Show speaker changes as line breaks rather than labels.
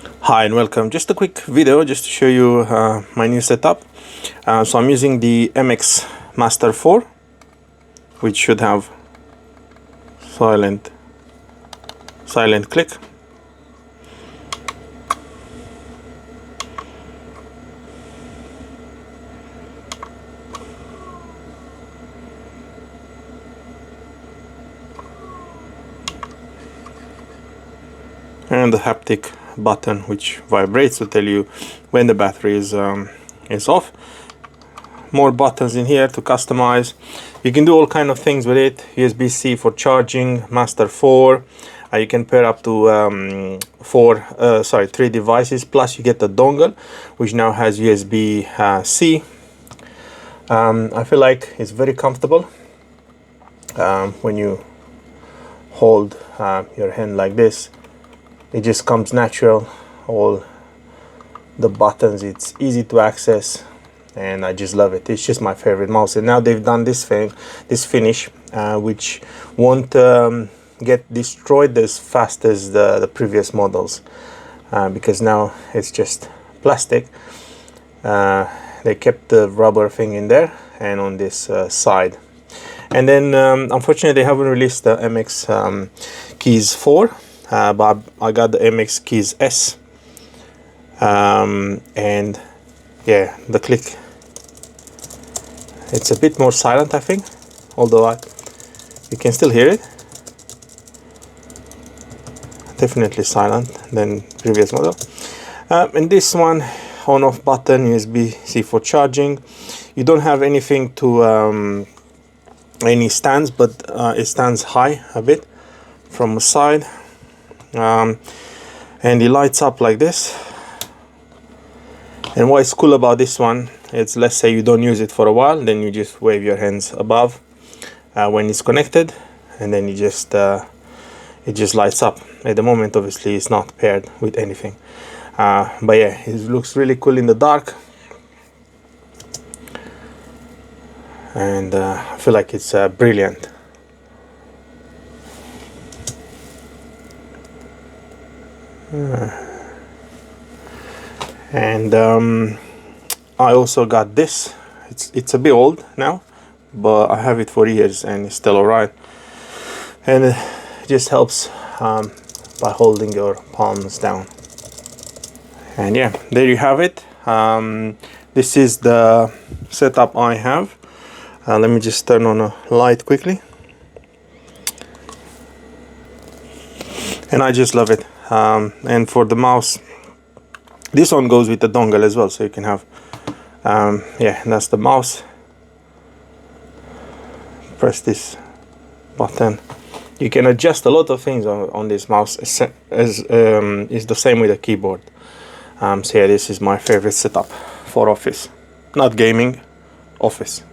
Hi and welcome. Just a quick video just to show you my new setup. So I'm using the MX Master 4, which should have silent click. And the haptic button which vibrates to tell you when the battery is off. More buttons in here to customize. You can do all kind of things with it. USB-C for charging, Master 4. You can pair up to 3 devices, plus you get the dongle which now has USB-C. I feel like it's very comfortable when you hold your hand like this. It just comes natural, all the buttons, it's easy to access, and I just love it. It's just my favorite mouse. And now they've done this finish which won't get destroyed as fast as the previous models, because now it's just plastic. They kept the rubber thing in there and on this side. And then unfortunately they haven't released the MX Keys 4. But I got the MX Keys S, and yeah, the click, it's a bit more silent I think, although you can still hear it. Definitely silent than previous model. And this one, on off button, USB-C for charging. You don't have anything to any stands, but it stands high a bit from the side. And it lights up like this. And what is cool about this one, it's, let's say you don't use it for a while, then you just wave your hands above when it's connected, and then you just it just lights up. At the moment obviously it's not paired with anything, but yeah, it looks really cool in the dark, and I feel like it's brilliant. And I also got this. It's a bit old now, but I have it for years and it's still alright. And it just helps by holding your palms down. And yeah, there you have it. This is the setup I have. Let me just turn on a light quickly. And I just love it. And for the mouse, this one goes with the dongle as well, so you can have yeah, that's the mouse. Press this button. You can adjust a lot of things on this mouse, as is the same with the keyboard. So yeah, this is my favorite setup for office, not gaming, office.